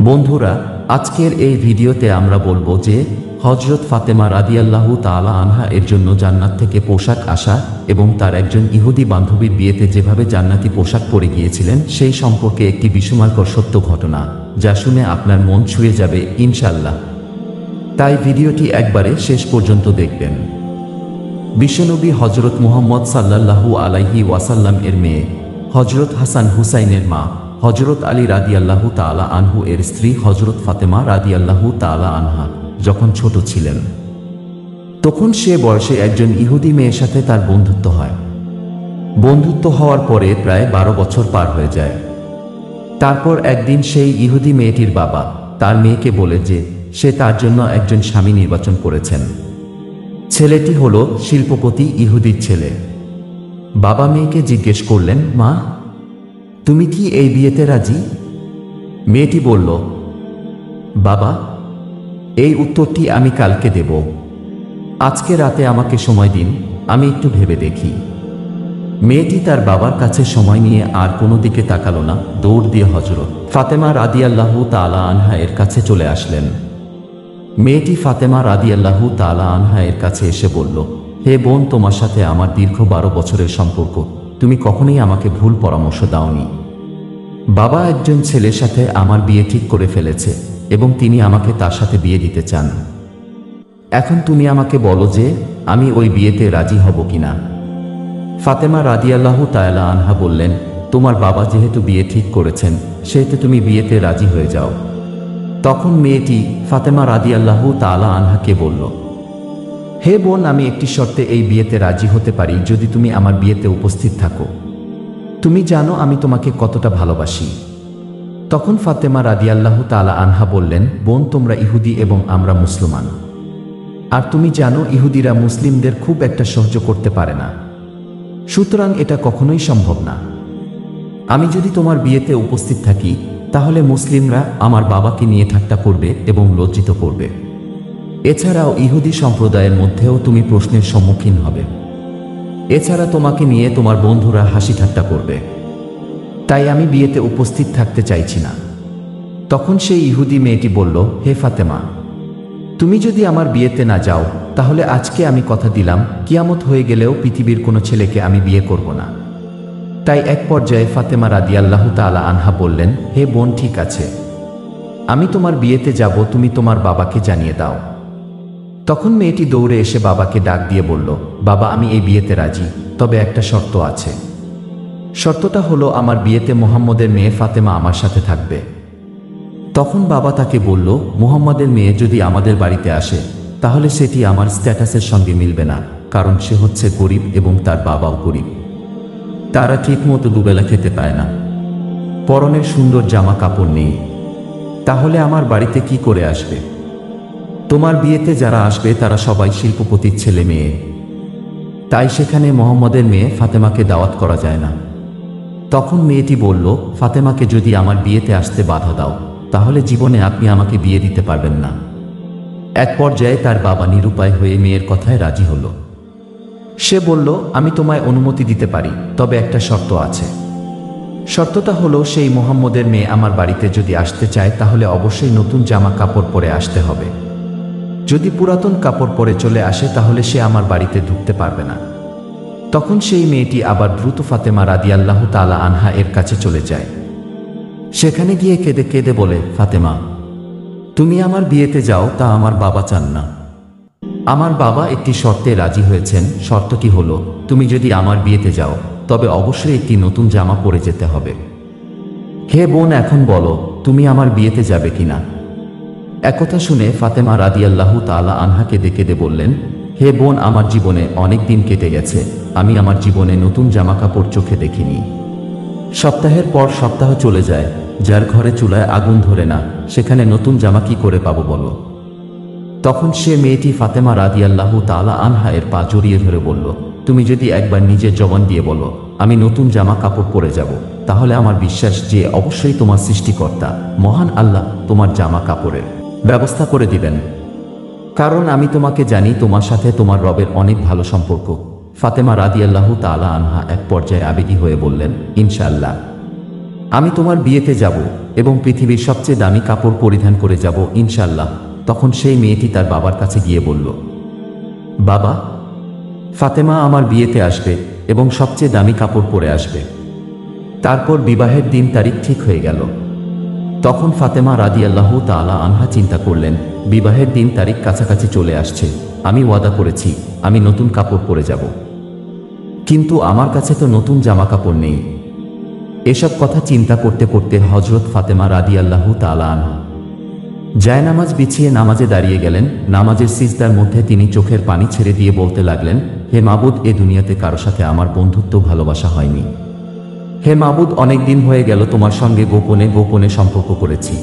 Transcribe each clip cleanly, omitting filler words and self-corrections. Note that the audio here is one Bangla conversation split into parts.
বন্ধুরা, আজকের এই ভিডিওতে আমরা বলবো যে হযরত ফাতেমা রাদিয়াল্লাহু তাআলা আনহা এর জন্য জান্নাত থেকে পোশাক আসা এবং তার একজন ইহুদি বান্ধবীর বিয়েতে যেভাবে জান্নাতি পোশাক পরে গিয়েছিলেন সেই সম্পর্কে একটি বিস্ময়কর সত্য ঘটনা, যা শুনে আপনার মন ছুঁয়ে যাবে ইনশাআল্লাহ। তাই ভিডিওটি একবারে শেষ পর্যন্ত দেখবেন। বিশ্বনবী হযরত মুহাম্মদ সাল্লাল্লাহু আলাইহি ওয়াসাল্লাম এর মেয়ে, হযরত হাসান হুসাইনের মা হযরত আলী রাদিয়াল্লাহু তাআলা আনহু এর স্ত্রী হযরত ফাতেমা রাদিয়াল্লাহু তাআলা আনহা যখন ছোট ছিলেন, তখন সে বয়সে একজন ইহুদি মেয়ের সাথে তার বন্ধুত্ব হয়। বন্ধুত্ব হওয়ার পরে প্রায় 12 বছর পার হয়ে যায়। তারপর একদিন সেই ইহুদি মেয়েটির বাবা তার মেয়েকে বলে যে সে তার জন্য একজন স্বামী নির্বাচন করেছেন। ছেলেটি হল শিল্পপতি ইহুদির ছেলে। বাবা মেয়েকে জিজ্ঞেস করলেন, মা, তুমি কি এই বিয়েতে রাজি? মেয়েটি বলল, বাবা, এই উত্তরটি আমি কালকে দেব। আজকে রাতে আমাকে সময় দিন, আমি একটু ভেবে দেখি। মেয়েটি তার বাবার কাছে সময় নিয়ে আর কোনো দিকে তাকালো না, দৌড় দিয়ে হযরত ফাতেমা রাদিয়াল্লাহু তাআলা আনহা এর কাছে চলে আসলেন। মেয়েটি ফাতেমা রাদিয়াল্লাহু তাআলা আনহা এর কাছে এসে বলল, হে বোন, তোমার সাথে আমার দীর্ঘ 12 বছরের সম্পর্ক, তুমি কখনোই আমাকে ভুল পরামর্শ দাওনি। বাবা একজন ছেলের সাথে আমার বিয়ে ঠিক করে ফেলেছে এবং তিনি আমাকে তার সাথে বিয়ে দিতে চান। এখন তুমি আমাকে বলো যে আমি ওই বিয়েতে রাজি হব কিনা। ফাতেমা রাদিয়াল্লাহু তাআলা আনহা বললেন, তোমার বাবা যেহেতু বিয়ে ঠিক করেছেন, সেহেতু তুমি বিয়েতে রাজি হয়ে যাও। তখন মেয়েটি ফাতেমা রাদিয়াল্লাহু তাআলা আনহাকে বলল, হে বোন, আমি একটি শর্তে এই বিয়েতে রাজি হতে পারি, যদি তুমি আমার বিয়েতে উপস্থিত থাকো। তুমি জানো আমি তোমাকে কতটা ভালোবাসি। তখন ফাতেমা রাদিয়াল্লাহু তাআলা আনহা বললেন, বোন, তোমরা ইহুদি এবং আমরা মুসলমান, আর তুমি জানো ইহুদিরা মুসলিমদের খুব একটা সহ্য করতে পারে না, সুতরাং এটা কখনোই সম্ভব না। আমি যদি তোমার বিয়েতে উপস্থিত থাকি, তাহলে মুসলিমরা আমার বাবাকে নিয়ে ঠাট্টা করবে এবং লজ্জিত করবে। এছাড়াও ইহুদি সম্প্রদায়ের মধ্যেও তুমি প্রশ্নের সম্মুখীন হবে। এছাড়া তোমাকে নিয়ে তোমার বন্ধুরা হাসি ঠাট্টা করবে। তাই আমি বিয়েতে উপস্থিত থাকতে চাইছি না। তখন সেই ইহুদি মেয়েটি বলল, হে ফাতেমা, তুমি যদি আমার বিয়েতে না যাও, তাহলে আজকে আমি কথা দিলাম, কিয়ামত হয়ে গেলেও পৃথিবীর কোনো ছেলেকে আমি বিয়ে করব না। তাই এক পর্যায়ে ফাতেমা রাদিয়াল্লাহু তাআলা আনহা বললেন, হে বোন, ঠিক আছে, আমি তোমার বিয়েতে যাব, তুমি তোমার বাবাকে জানিয়ে দাও। তখন মেয়েটি দৌড়ে এসে বাবাকে ডাক দিয়ে বলল, বাবা, আমি এই বিয়েতে রাজি, তবে একটা শর্ত আছে। শর্তটা হলো আমার বিয়েতে মুহাম্মদের মেয়ে ফাতেমা আমার সাথে থাকবে। তখন বাবা তাকে বলল, মুহাম্মদের মেয়ে যদি আমাদের বাড়িতে আসে, তাহলে সেটি আমার স্ট্যাটাসের সঙ্গে মিলবে না, কারণ সে হচ্ছে গরিব এবং তার বাবাও গরিব। তারা ঠিকমতো দুবেলা খেতে পায় না, পরনের সুন্দর জামা কাপড় নেই। তাহলে আমার বাড়িতে কি করে আসবে? তোমার বিয়েতে যারা আসবে তারা সবাই শিল্পপতির ছেলে মেয়ে, তাই সেখানে মুহাম্মদের মেয়ে ফাতেমাকে দাওয়াত করা যায় না। তখন মেয়েটি বলল, ফাতেমাকে যদি আমার বিয়েতে আসতে বাধা দাও, তাহলে জীবনে আপনি আমাকে বিয়ে দিতে পারবেন না। এক পর্যায়ে তার বাবা নিরুপায় হয়ে মেয়ের কথায় রাজি হল। সে বলল, আমি তোমায় অনুমতি দিতে পারি, তবে একটা শর্ত আছে। শর্তটা হলো, সেই মুহাম্মদের মেয়ে আমার বাড়িতে যদি আসতে চায়, তাহলে অবশ্যই নতুন জামা কাপড় পরে আসতে হবে। যদি পুরাতন কাপড় পরে চলে আসে, তাহলে সে আমার বাড়িতে ঢুকতে পারবে না। তখন সেই মেয়েটি আবার দ্রুত ফাতেমা রাদিয়াল্লাহু তাআলা আনহা এর কাছে চলে যায়। সেখানে গিয়ে কেঁদে কেঁদে বলে, ফাতেমা, তুমি আমার বিয়েতে যাও, তা আমার বাবা চান না। আমার বাবা একটি শর্তে রাজি হয়েছেন। শর্তটি হলো, তুমি যদি আমার বিয়েতে যাও, তবে অবশ্যই একটি নতুন জামা পরে যেতে হবে। হে বোন, এখন বলো, তুমি আমার বিয়েতে যাবে কিনা? একথা শুনে ফাতেমা রাদিয়াল্লাহু তাআলা আনহা কেঁদে কেঁদে বললেন, হে বোন, আমার জীবনে অনেক দিন কেটে গেছে, আমি আমার জীবনে নতুন জামা কাপড় চোখে দেখিনি। সপ্তাহের পর সপ্তাহ চলে যায়, যার ঘরে চুলায় আগুন ধরে না, সেখানে নতুন জামা কি করে পাবো বলো? তখন সে মেয়েটি ফাতেমা রাদিয়াল্লাহু তাআলা আনহা এর পা জড়িয়ে ধরে বলল, তুমি যদি একবার নিজের জবান দিয়ে বলো আমি নতুন জামা কাপড় পরে যাব, তাহলে আমার বিশ্বাস যে অবশ্যই তোমার সৃষ্টিকর্তা মহান আল্লাহ তোমার জামা কাপড়ের ব্যবস্থা করে দিবেন। কারণ আমি তোমাকে জানি, তোমার সাথে তোমার রবের অনেক ভালো সম্পর্ক। ফাতেমা রাদিয়াল্লাহু তাআলা আনহা এক পর্যায়ে আবেগী হয়ে বললেন, ইনশাআল্লাহ। আমি তোমার বিয়েতে যাব এবং পৃথিবীর সবচেয়ে দামি কাপড় পরিধান করে যাব ইনশাল্লাহ। তখন সেই মেয়েটি তার বাবার কাছে গিয়ে বলল, বাবা, ফাতেমা আমার বিয়েতে আসবে এবং সবচেয়ে দামি কাপড় পরে আসবে। তারপর বিবাহের দিন তারিখ ঠিক হয়ে গেল। তখন ফাতেমা রাদিয়াল্লাহু তাআলা আনহা চিন্তা করলেন, বিবাহের দিন তারিখ কাছাকাছি চলে আসছে, আমি ওয়াদা করেছি আমি নতুন কাপড় পরে যাব, কিন্তু আমার কাছে তো নতুন জামা কাপড় নেই। এসব কথা চিন্তা করতে করতে হযরত ফাতেমা রাদিয়াল্লাহু তাআলা আনহা জায়নামাজ বিছিয়ে নামাজে দাঁড়িয়ে গেলেন। নামাজের সিজদার মধ্যে তিনি চোখের পানি ছেড়ে দিয়ে বলতে লাগলেন, হে মাবুদ, এ দুনিয়াতে কারো সাথে আমার বন্ধুত্ব ভালোবাসা হয়নি। হে মাবুদ, অনেক দিন হয়ে গেল তোমার সঙ্গে গোপনে গোপনে সম্পর্ক করেছি।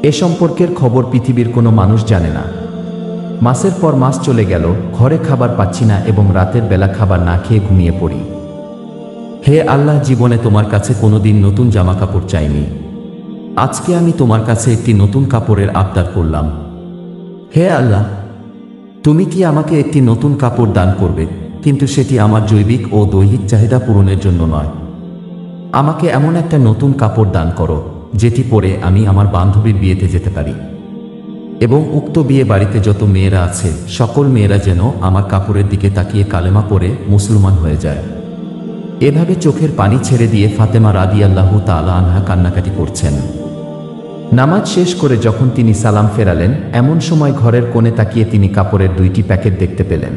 এ সম্পর্কের খবর পৃথিবীর কোনো মানুষ জানে না। মাসের পর মাস চলে গেল, ঘরে খাবার পাচ্ছি না এবং রাতের বেলা খাবার না খেয়ে ঘুমিয়ে পড়ি। হে আল্লাহ, জীবনে তোমার কাছে কোনোদিন নতুন জামা কাপড় চাইনি। আজকে আমি তোমার কাছে একটি নতুন কাপড়ের আবদার করলাম। হে আল্লাহ, তুমি কি আমাকে একটি নতুন কাপড় দান করবে, কিন্তু সেটি আমার জৈবিক ও দৈহিক চাহিদা পূরণের জন্য নয়। আমাকে এমন একটা নতুন কাপড় দান করো যেটি পরে আমি আমার বান্ধবীর বিয়েতে যেতে পারি, এবং উক্ত বিয়ে বাড়িতে যত মেয়েরা আছে সকল মেয়েরা যেন আমার কাপড়ের দিকে তাকিয়ে কালেমা পড়ে মুসলমান হয়ে যায়। এভাবে চোখের পানি ছেড়ে দিয়ে ফাতেমা রাদিয়াল্লাহু তাআলা আনহা কান্নাকাটি করছেন। নামাজ শেষ করে যখন তিনি সালাম ফেরালেন, এমন সময় ঘরের কোণে তাকিয়ে তিনি কাপড়ের 2টি প্যাকেট দেখতে পেলেন।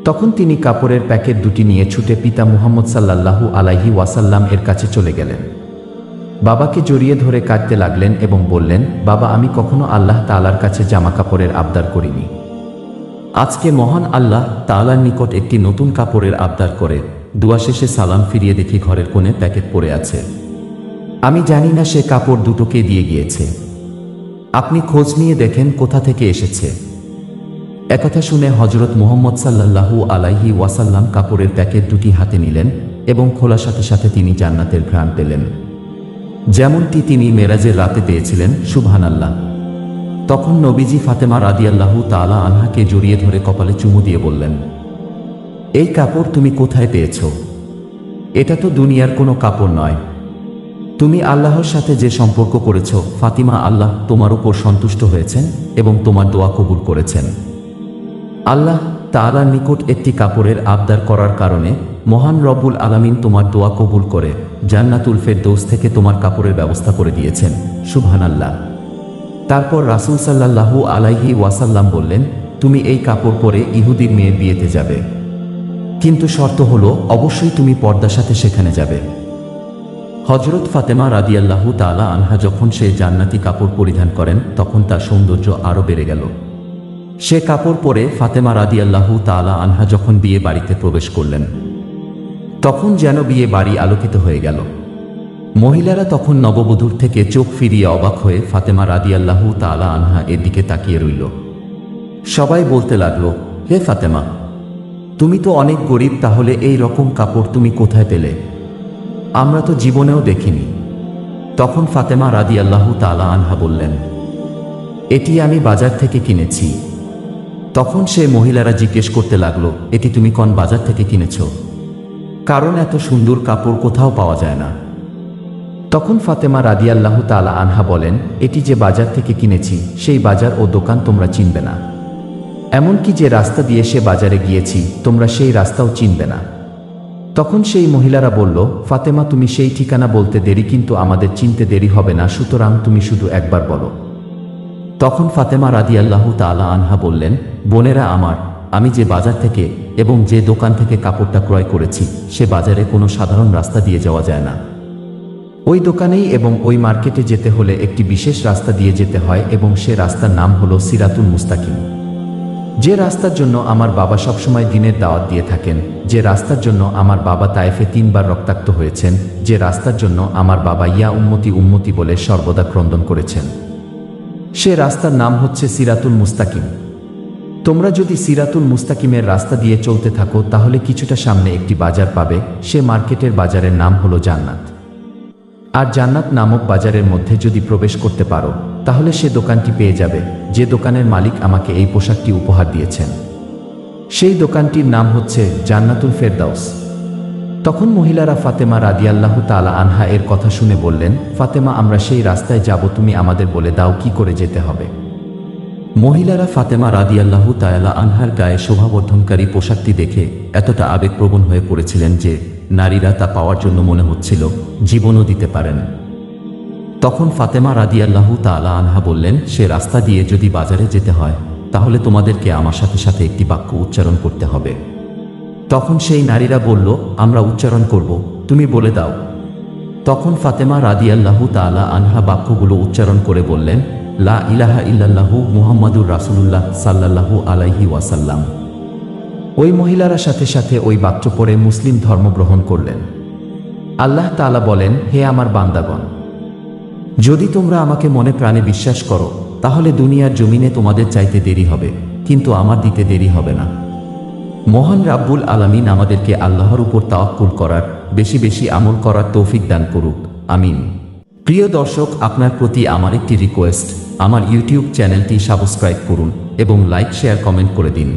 তখন তিনি কাপড়ের প্যাকেট 2টি নিয়ে ছুটে পিতা মুহাম্মদ সাল্লাল্লাহু আলাইহি ওয়াসাল্লাম এর কাছে চলে গেলেন। বাবাকে জড়িয়ে ধরে কাঁদতে লাগলেন এবং বললেন, বাবা, আমি কখনো আল্লাহ তাআলার কাছে জামা কাপড়ের আবদার করিনি। আজকে মহান আল্লাহ তাআলার নিকট একটি নতুন কাপড়ের আবদার করে দোয়া শেষে সালাম ফিরিয়ে দেখি ঘরের কোণে প্যাকেট পড়ে আছে। আমি জানি না সে কাপড় দুটোকে দিয়ে গিয়েছে। আপনি খোঁজ নিয়ে দেখেন কোথা থেকে এসেছে। একথা শুনে হযরত মুহাম্মদ সাল্লাল্লাহু আলাইহি ওয়াসাল্লাম কাপড়ের প্যাকেট 2টি হাতে নিলেন এবং খোলার সাথে সাথে তিনি জান্নাতের ঘ্রাণ পেলেন, যেমনটি তিনি মেরাজের রাতে পেয়েছিলেন। সুবহানাল্লাহ। তখন নবীজি ফাতেমা রাদিয়াল্লাহু তাআলা আনহাকে জড়িয়ে ধরে কপালে চুমু দিয়ে বললেন, এই কাপড় তুমি কোথায় পেয়েছ? এটা তো দুনিয়ার কোনো কাপড় নয়। তুমি আল্লাহর সাথে যে সম্পর্ক করেছ ফাতিমা, আল্লাহ তোমার উপর সন্তুষ্ট হয়েছেন এবং তোমার দোয়া কবুল করেছেন। আল্লাহ তাআলার নিকট একটি কাপড়ের আবদার করার কারণে মহান রব্বুল আলামিন তোমার দোয়া কবুল করে জান্নাতুল ফেরদৌস থেকে তোমার কাপড়ের ব্যবস্থা করে দিয়েছেন। সুবহানাল্লাহ। তারপর রাসূল সাল্লাল্লাহু আলাইহি ওয়াসাল্লাম বললেন, তুমি এই কাপড় পরে ইহুদির মেয়ের বিয়েতে যাবে, কিন্তু শর্ত হলো অবশ্যই তুমি পর্দার সাথে সেখানে যাবে। হযরত ফাতেমা রাদিয়াল্লাহু তাআলা আনহা যখন সে জান্নাতি কাপড় পরিধান করেন তখন তার সৌন্দর্য আরও বেড়ে গেল। সে কাপড় পরে ফাতেমা রাদিয়াল্লাহু তাআলা আনহা যখন বিয়ে বাড়িতে প্রবেশ করলেন তখন যেন বিয়ে বাড়ি আলোকিত হয়ে গেল। মহিলারা তখন নববধূর থেকে চোখ ফিরিয়ে অবাক হয়ে ফাতেমা রাদিয়াল্লাহু তাআলা আনহা এর দিকে তাকিয়ে রইল। সবাই বলতে লাগলো, হে ফাতেমা, তুমি তো অনেক গরিব, তাহলে এই রকম কাপড় তুমি কোথায় পেলে? আমরা তো জীবনেও দেখিনি। তখন ফাতেমা রাদিয়াল্লাহু তাআলা আনহা বললেন, এটি আমি বাজার থেকে কিনেছি। তখন সে মহিলারা জিজ্ঞেস করতে লাগলো, এটি তুমি কোন বাজার থেকে কিনেছ? কারণ এত সুন্দর কাপড় কোথাও পাওয়া যায় না। তখন ফাতেমা রাদিয়াল্লাহু তাআলা আনহা বলেন, এটি যে বাজার থেকে কিনেছি সেই বাজার ও দোকান তোমরা চিনবে না, এমনকি যে রাস্তা দিয়ে সে বাজারে গিয়েছি তোমরা সেই রাস্তাও চিনবে না। তখন সেই মহিলারা বলল, ফাতেমা, তুমি সেই ঠিকানা বলতে দেরি, কিন্তু আমাদের চিনতে দেরি হবে না, সুতরাং তুমি শুধু একবার বলো। তখন ফাতেমা রাদিয়াল্লাহু তাআলা আনহা বললেন, বোনেরা আমার, আমি যে বাজার থেকে এবং যে দোকান থেকে কাপড়টা ক্রয় করেছি সে বাজারে কোনো সাধারণ রাস্তা দিয়ে যাওয়া যায় না। ওই দোকানেই এবং ওই মার্কেটে যেতে হলে একটি বিশেষ রাস্তা দিয়ে যেতে হয় এবং সে রাস্তার নাম হলো সিরাতুল মুস্তাকিম। যে রাস্তার জন্য আমার বাবা সবসময় দিনের দাওয়াত দিয়ে থাকেন, যে রাস্তার জন্য আমার বাবা তায়েফে 3 বার রক্তাক্ত হয়েছেন, যে রাস্তার জন্য আমার বাবা ইয়া উম্মতি উম্মতি বলে সর্বদা ক্রন্দন করেছেন, সে রাস্তার নাম হচ্ছে সিরাতুল মুস্তাকিম। তোমরা যদি সিরাতুল মুস্তাকিমের রাস্তা দিয়ে চলতে থাকো তাহলে কিছুটা সামনে একটি বাজার পাবে, সে মার্কেটের বাজারের নাম হলো জান্নাত। আর জান্নাত নামক বাজারের মধ্যে যদি প্রবেশ করতে পারো তাহলে সে দোকানটি পেয়ে যাবে যে দোকানের মালিক আমাকে এই পোশাকটি উপহার দিয়েছেন। সেই দোকানটির নাম হচ্ছে জান্নাতুল ফেরদাউস। তখন মহিলারা ফাতেমা রাদিয়াল্লাহু তাআলা আনহা এর কথা শুনে বললেন, ফাতেমা, আমরা সেই রাস্তায় যাব, তুমি আমাদের বলে দাও কি করে যেতে হবে। মহিলারা ফাতেমা রাদিয়াল্লাহু তাআলা আনহার গায়ে শোভাবর্ধনকারী পোশাকটি দেখে এতটা আবেগপ্রবণ হয়ে পড়েছিলেন যে নারীরা তা পাওয়ার জন্য মনে হচ্ছিল জীবনও দিতে পারেন। তখন ফাতেমা রাদিয়াল্লাহু তাআলা আনহা বললেন, সে রাস্তা দিয়ে যদি বাজারে যেতে হয় তাহলে তোমাদেরকে আমার সাথে সাথে একটি বাক্য উচ্চারণ করতে হবে। তখন সেই নারীরা বলল, আমরা উচ্চারণ করব, তুমি বলে দাও। তখন ফাতেমা রাদিয়াল্লাহু তাআলা আনহা বাক্যগুলো উচ্চারণ করে বললেন, লা ইলাহা ইল্লাল্লাহু মুহাম্মাদুর রাসূলুল্লাহ সাল্লাল্লাহু আলাইহি ওয়াসাল্লাম। ওই মহিলারা সাথে সাথে ওই বাক্য পড়ে মুসলিম ধর্ম গ্রহণ করলেন। আল্লাহ তাআলা বলেন, হে আমার বান্দাগণ, যদি তোমরা আমাকে মনে প্রাণে বিশ্বাস করো তাহলে দুনিয়ার জমিনে তোমাদের চাইতে দেরি হবে, কিন্তু আমার দিতে দেরি হবে না। মহান রাব্বুল আলামিন আমাদেরকে আল্লাহর উপর তাওয়াক্কুল করার, বেশি বেশি আমল করার তৌফিক দান করুক, আমিন। প্রিয় দর্শক, আপনার প্রতি আমার একটি রিকোয়েস্ট, আমার ইউটিউব চ্যানেলটি সাবস্ক্রাইব করুন এবং লাইক, শেয়ার, কমেন্ট করে দিন।